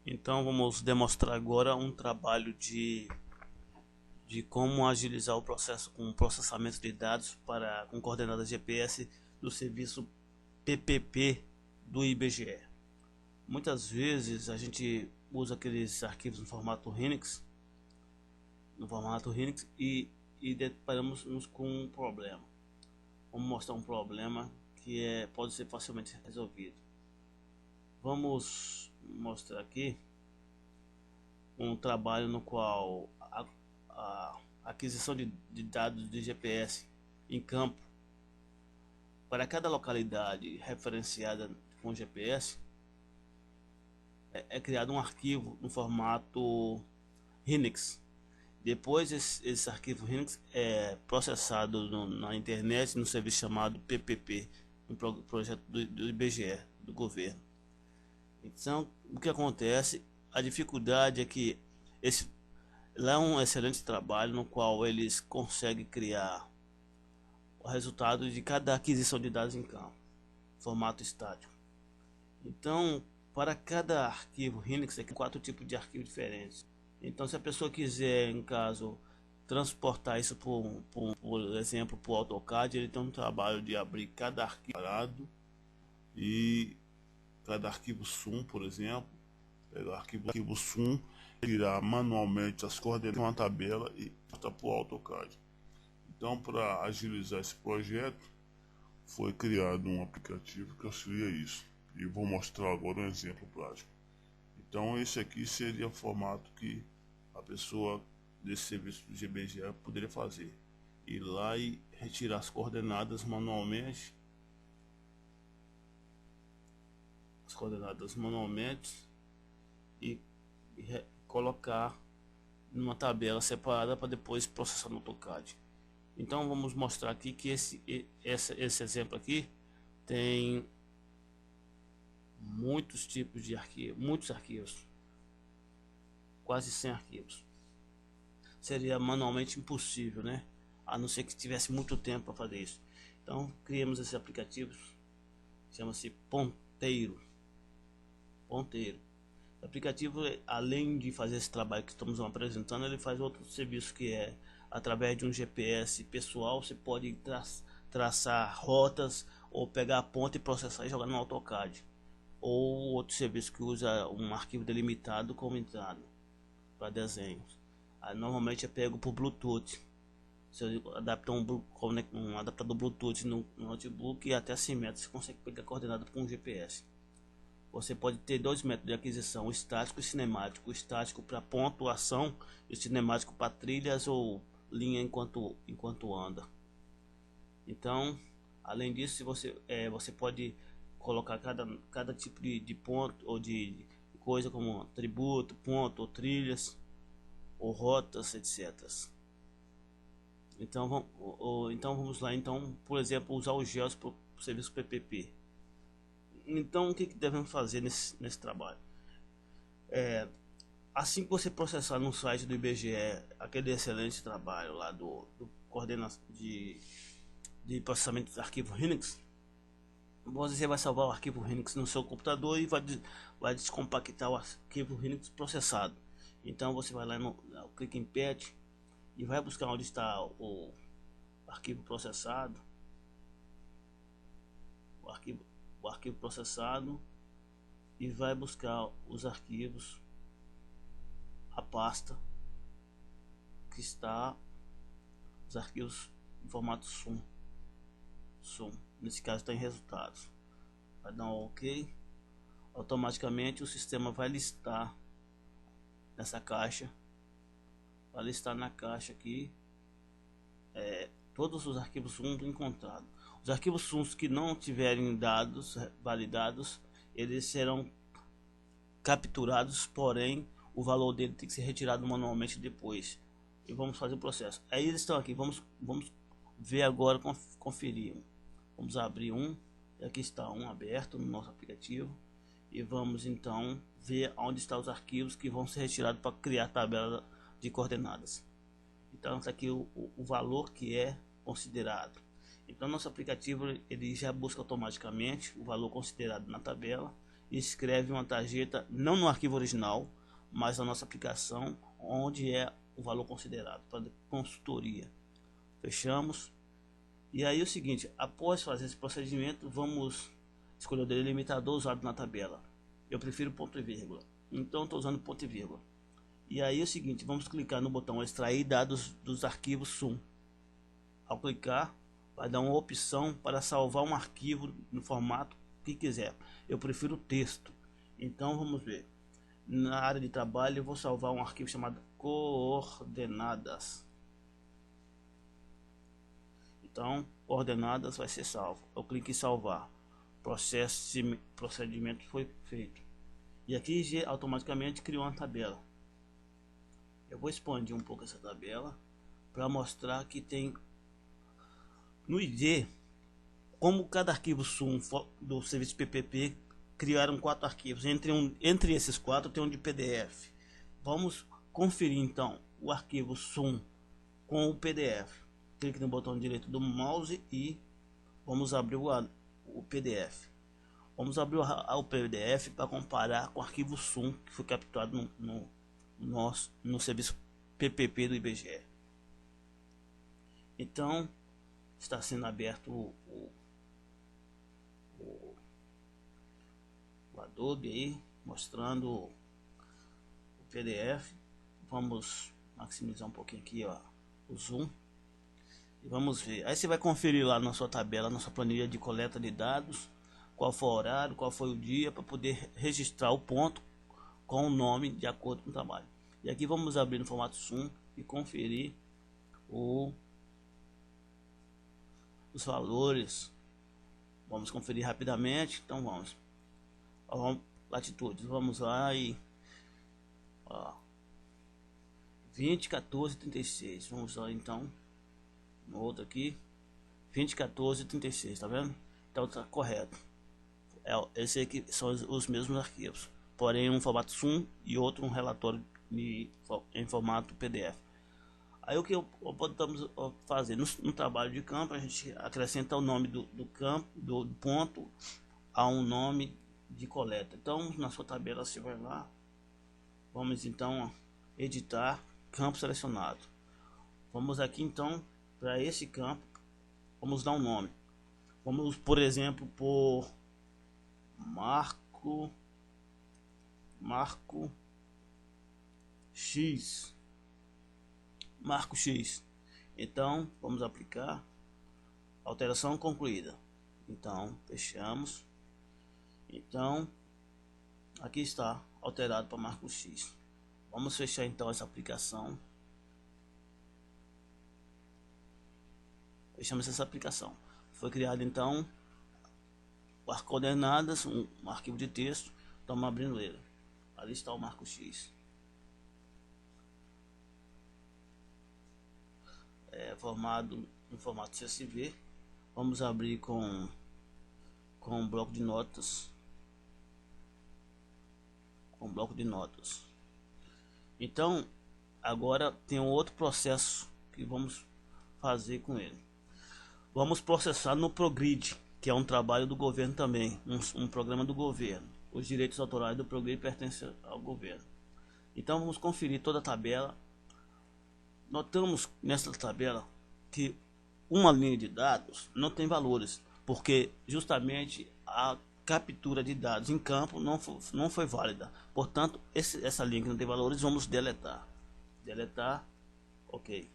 Então vamos demonstrar agora um trabalho de como agilizar o processo com processamento de dados com coordenadas GPS do serviço PPP do IBGE. Muitas vezes a gente usa aqueles arquivos no formato Linux e deparamos-nos com um problema. Vamos mostrar um problema que pode ser facilmente resolvido. Vamos mostrar aqui um trabalho no qual a aquisição de dados de GPS em campo para cada localidade referenciada com GPS é criado um arquivo no formato Linux. Depois esse arquivo Linux é processado na internet no serviço chamado PPP, um projeto do IBGE, do governo. Então, o que acontece? A dificuldade é que lá é um excelente trabalho no qual eles conseguem criar o resultado de cada aquisição de dados em campo, formato estático. Então, para cada arquivo Linux, tem 4 tipos de arquivos diferentes. Então, se a pessoa quiser, em caso, transportar isso por exemplo, para o AutoCAD, ele tem um trabalho de abrir cada arquivo parado e cada arquivo SUM, por exemplo, pegar o arquivo SUM, tirar manualmente as coordenadas de uma tabela e botar para o AutoCAD. Então, para agilizar esse projeto, foi criado um aplicativo que auxilia isso. E vou mostrar agora um exemplo prático. Então, esse aqui seria o formato que a pessoa desse serviço do GBGE poderia fazer. Ir lá e retirar as coordenadas manualmente. E colocar numa tabela separada para depois processar no AutoCAD. Então vamos mostrar aqui que esse exemplo aqui tem muitos tipos de arquivos, muitos arquivos, quase 100 arquivos. Seria manualmente impossível, né? A não ser que tivesse muito tempo para fazer isso. Então criamos esse aplicativo, chama-se Ponteiro. O aplicativo, além de fazer esse trabalho que estamos apresentando, ele faz outro serviço que é através de um GPS pessoal. Você pode traçar rotas ou pegar a ponta e processar e jogar no AutoCAD, ou outro serviço que usa um arquivo delimitado como entrada para desenhos. Aí, normalmente é pego por Bluetooth. Você adapta um adaptador Bluetooth no notebook e até 100 metros você consegue pegar coordenada com um GPS. Você pode ter 2 métodos de aquisição, o estático e cinemático. O estático para pontuação e o cinemático para trilhas ou linha enquanto anda. Então, além disso, você pode colocar cada tipo de ponto ou de coisa como atributo, ponto ou trilhas ou rotas, etc. Então vamos lá. Então, por exemplo, usar o GEOS para o serviço PPP. Então, o que devemos fazer nesse trabalho? Assim que você processar no site do IBGE aquele excelente trabalho lá do coordenação de processamento dos arquivos Linux, você vai salvar o arquivo Linux no seu computador e vai descompactar o arquivo Linux processado. Então você vai lá clica em Patch e vai buscar onde está o arquivo processado, o arquivo processado, e vai buscar os arquivos, a pasta que está os arquivos em formato SUM. Nesse caso está em resultados. Vai dar um OK. Automaticamente o sistema vai listar nessa caixa, vai listar na caixa aqui todos os arquivos SUM encontrados. Os arquivos SUM que não tiverem dados validados, eles serão capturados, porém o valor dele tem que ser retirado manualmente depois. E vamos fazer o processo. Aí eles estão aqui, vamos ver agora, conferir. Vamos abrir um, e aqui está um aberto no nosso aplicativo. E vamos então ver onde estão os arquivos que vão ser retirados para criar a tabela de coordenadas. Então está aqui o valor que é considerado. Então nosso aplicativo ele já busca automaticamente o valor considerado na tabela e escreve uma tarjeta, não no arquivo original, mas na nossa aplicação, onde é o valor considerado para consultoria. Fechamos. E aí o seguinte, após fazer esse procedimento, vamos escolher o delimitador usado na tabela. Eu prefiro ponto e vírgula, então estou usando ponto e vírgula. E aí é o seguinte, vamos clicar no botão extrair dados dos arquivos SUM. Ao clicar, vai dar uma opção para salvar um arquivo no formato que quiser. Eu prefiro texto. Então vamos ver. Na área de trabalho eu vou salvar um arquivo chamado coordenadas. Então, coordenadas vai ser salvo. Eu clico em salvar. Procedimento foi feito. E aqui automaticamente criou uma tabela. Eu vou expandir um pouco essa tabela para mostrar que tem no ID, como cada arquivo SUM do serviço PPP, criaram 4 arquivos. Entre esses 4 tem um de PDF. Vamos conferir então o arquivo SUM com o PDF. Clique no botão direito do mouse e vamos abrir o PDF. Vamos abrir o PDF para comparar com o arquivo SUM que foi capturado no serviço PPP do IBGE. Então está sendo aberto o Adobe aí, mostrando o PDF. Vamos maximizar um pouquinho aqui, ó, o zoom, e vamos ver. Aí você vai conferir lá na sua tabela, na sua planilha de coleta de dados, qual foi o horário, qual foi o dia, para poder registrar o ponto com o nome de acordo com o trabalho. E aqui vamos abrir no formato SUM e conferir os valores. Vamos conferir rapidamente. Então vamos. Latitudes. Vamos lá e 20, 14, 36. Vamos lá então. No outro aqui. 20, 14, 36. Tá vendo? Então tá correto. Esse aqui são os mesmos arquivos. Porém um formato SUM e outro um relatório em formato PDF. Aí o que podemos fazer no trabalho de campo, a gente acrescenta o nome do campo, do ponto, a um nome de coleta. Então na sua tabela você vai lá, vamos então editar campo selecionado. Vamos aqui então para esse campo, vamos dar um nome. Vamos, por exemplo, por Marco X. Marco X. Então vamos aplicar. Alteração concluída. Então fechamos. Então aqui está alterado para Marco X. Vamos fechar então essa aplicação. Fechamos essa aplicação. Foi criado então as coordenadas, um arquivo de texto. Estamos abrindo ele. Ali está o Marco X. Formado no formato CSV. Vamos abrir com um bloco de notas. Então agora tem um outro processo que vamos fazer com ele. Vamos processar no Progrid, que é um trabalho do governo também, um programa do governo. Os direitos autorais do Progrid pertencem ao governo. Então vamos conferir toda a tabela. Notamos nessa tabela que uma linha de dados não tem valores, porque justamente a captura de dados em campo não foi válida. Portanto, essa linha que não tem valores, vamos deletar. Ok.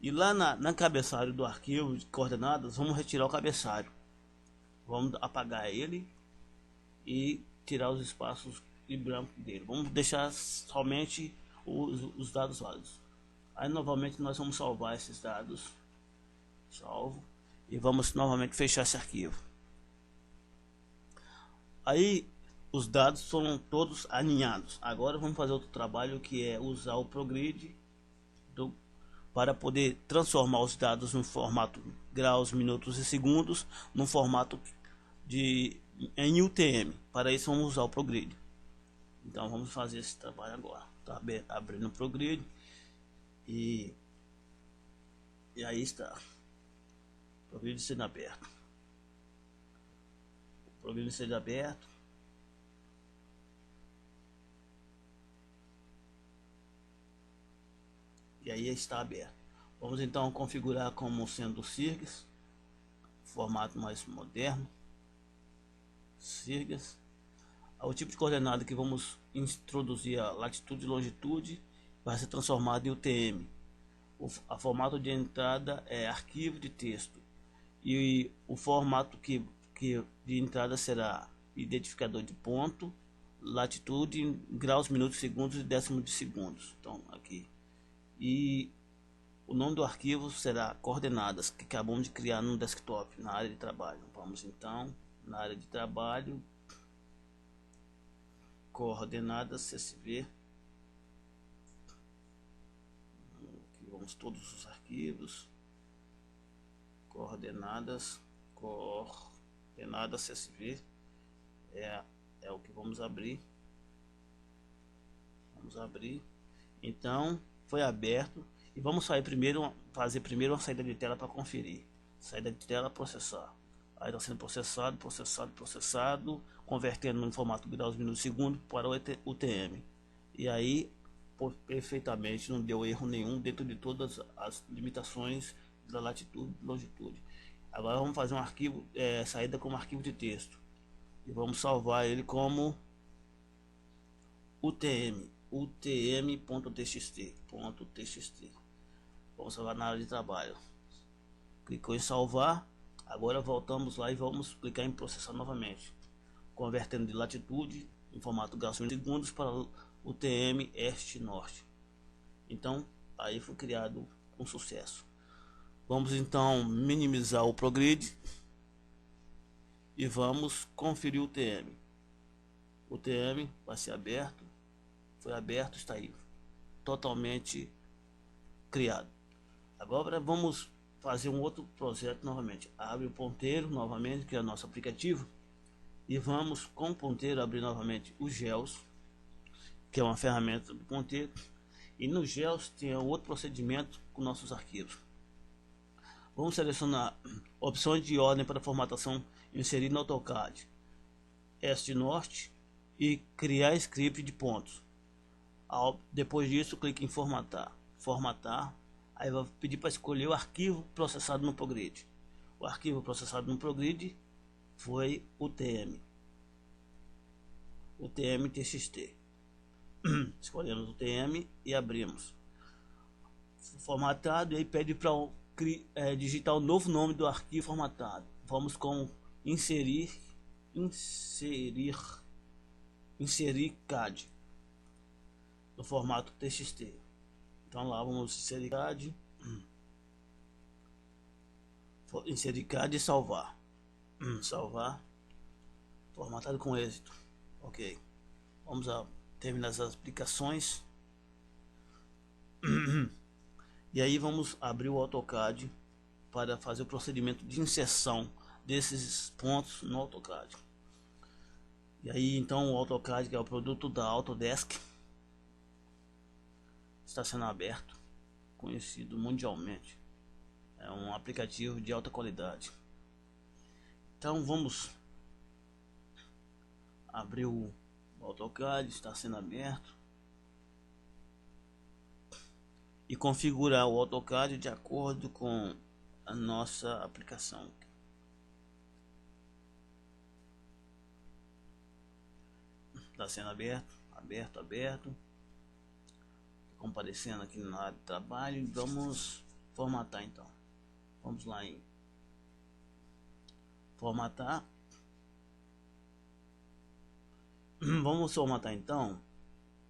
E lá na cabeçalho do arquivo de coordenadas, vamos retirar o cabeçalho. Vamos apagar ele e tirar os espaços em branco dele. Vamos deixar somente os dados válidos. Aí novamente nós vamos salvar esses dados. Salvo. E vamos novamente fechar esse arquivo. Aí os dados foram todos alinhados. Agora vamos fazer outro trabalho, que é usar o Progrid para poder transformar os dados no formato graus, minutos e segundos, no formato em UTM. Para isso vamos usar o Progrid. Então vamos fazer esse trabalho agora. Tá abrindo o Progrid e aí está o Progrid sendo aberto. programa seja aberto. E aí está aberto. Vamos então configurar como sendo o Sirgas, formato mais moderno. Sirgas. O tipo de coordenada que vamos introduzir, a latitude e longitude, vai ser transformado em UTM. A formato de entrada é arquivo de texto. E o formato que de entrada será identificador de ponto, latitude em graus, minutos, segundos e décimos de segundos. Então aqui. E o nome do arquivo será coordenadas, que acabamos de criar no desktop, na área de trabalho. Vamos então na área de trabalho, coordenadas CSV. Aqui vamos todos os arquivos, coordenadas CSV é o que vamos abrir. Vamos abrir. Então foi aberto e vamos fazer primeiro uma saída de tela para conferir. Saída de tela, processar. Aí está sendo processado, convertendo no formato graus, minutos, segundo para o UTM. E aí perfeitamente, não deu erro nenhum dentro de todas as limitações da latitude e longitude. Agora vamos fazer um arquivo, saída como arquivo de texto, e vamos salvar ele como utm.txt. Vamos salvar na área de trabalho. Clicou em salvar. Agora voltamos lá e vamos clicar em processar novamente, convertendo de latitude em formato graus segundos para UTM este-norte. Então aí foi criado com sucesso. Vamos então minimizar o ProGrid e vamos conferir o UTM. O UTM vai ser aberto. Foi aberto, está aí totalmente criado. Agora vamos fazer um outro projeto novamente. Abre o ponteiro novamente, que é o nosso aplicativo, e vamos com o ponteiro abrir novamente o GEOS, que é uma ferramenta do ponteiro. E no GEOS tem outro procedimento com nossos arquivos. Vamos selecionar opções de ordem para formatação, inserir no AutoCAD este-norte e criar script de pontos. Depois disso, clique em formatar. Aí vai pedir para escolher o arquivo processado no ProGrid. O arquivo processado no ProGrid foi o UTM-TXT. Escolhemos o TM e abrimos. Formatado, e aí pede para digitar o novo nome do arquivo formatado. Vamos com inserir CAD no formato TXT. Então lá vamos inserir CAD e salvar. Salvar. Formatado com êxito. Ok. Vamos terminar as aplicações. E aí vamos abrir o AutoCAD para fazer o procedimento de inserção desses pontos no AutoCAD. E aí então o AutoCAD, que é o produto da Autodesk, está sendo aberto, conhecido mundialmente. É um aplicativo de alta qualidade. Então vamos abrir o AutoCAD, está sendo aberto, e configurar o AutoCAD de acordo com a nossa aplicação. Está sendo aberto. Comparecendo aqui na área de trabalho. Vamos formatar então. Vamos lá em formatar. Vamos formatar então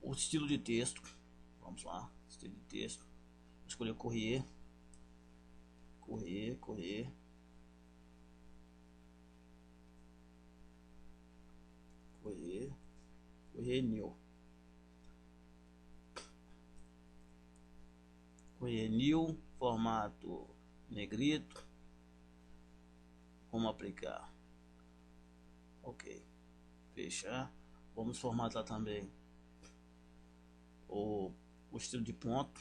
o estilo de texto. Vamos lá, estilo de texto. Vou escolher Corrier New, formato negrito. Vamos aplicar. Ok, fechar. Vamos formatar também o estilo de ponto.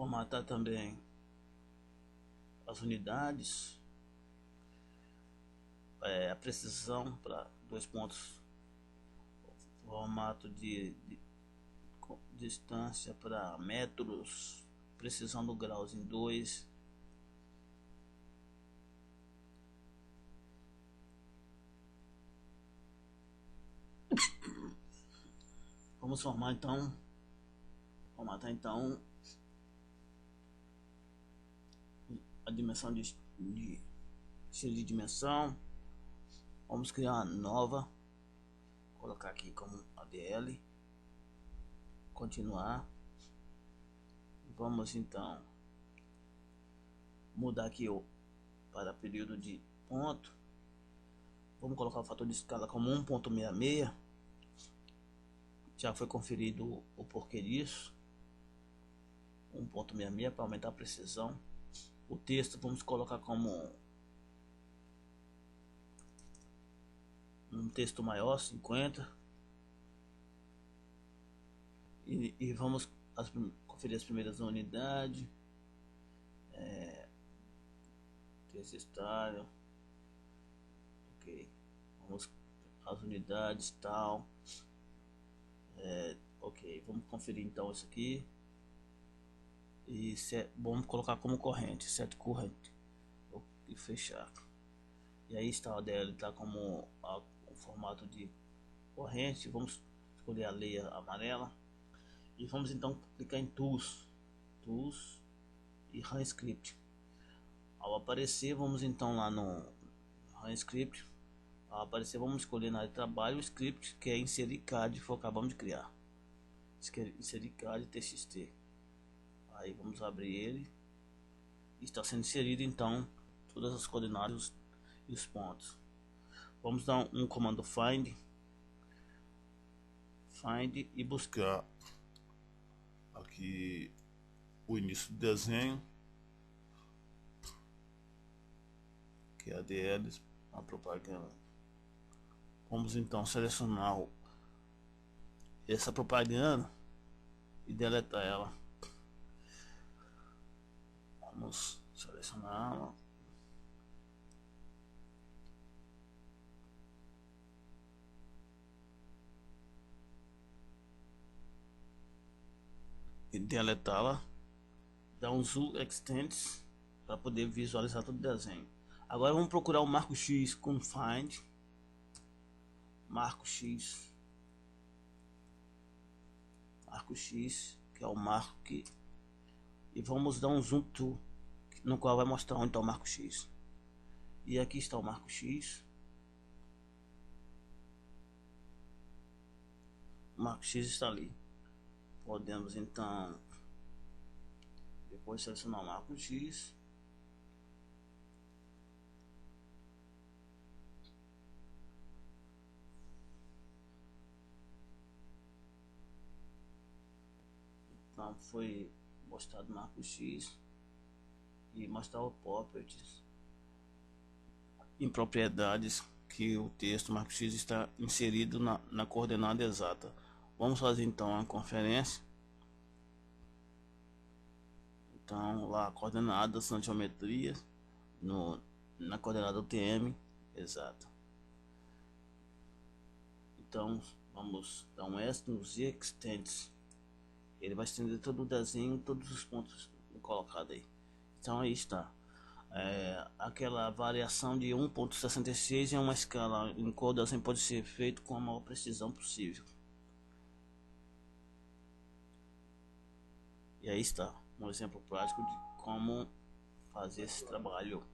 formatar também as unidades, a precisão para 2 pontos, formato de distância para metros, precisão do graus em 2. Vamos formatar então a dimensão de estilo de dimensão. Vamos criar uma nova, colocar aqui como ADL, continuar. Vamos então mudar aqui para período de ponto. Vamos colocar o fator de escala como 1.66. Já foi conferido o porquê disso. 1.66 para aumentar a precisão. O texto vamos colocar como um texto maior, 50. E vamos conferir as primeiras unidades. Texto estável. Ok. Vamos as unidades tal. Ok, vamos conferir então isso aqui e vamos colocar como corrente, set current, e fechar. E aí está o ADL, está como o formato de corrente. Vamos escolher a leia amarela e vamos então clicar em Tools e Run Script. Ao aparecer, vamos então lá no Run Script. Ao aparecer, vamos escolher na área de trabalho o script que é inserir CAD, que acabamos de criar. Inserir CAD TXT. Aí vamos abrir ele. Está sendo inserido então todas as coordenadas e os pontos. Vamos dar um comando find e buscar aqui o início do desenho, que é a ADL, a propaganda. Vamos então selecionar essa propaganda e deletar ela. Vamos selecioná-la e deletá-la. Dá um zoom extends para poder visualizar todo o desenho. Agora vamos procurar o marco X com find. Marco X, que é o marco que, e vamos dar um zoom to, no qual vai mostrar onde está o marco X. E aqui está o marco X. O marco X está ali. Podemos então depois selecionar o marco X. Então foi mostrado o marco X e mostrar o properties em propriedades que o texto marco X está inserido na coordenada exata. Vamos fazer então a conferência. Então lá coordenadas na geometria na coordenada UTM exata. Então vamos dar um S no Z extends. Ele vai estender todo o desenho, todos os pontos colocados aí. Então aí está. Aquela variação de 1.66 em uma escala em qual o desenho pode ser feito com a maior precisão possível. E aí está um exemplo prático de como fazer esse trabalho.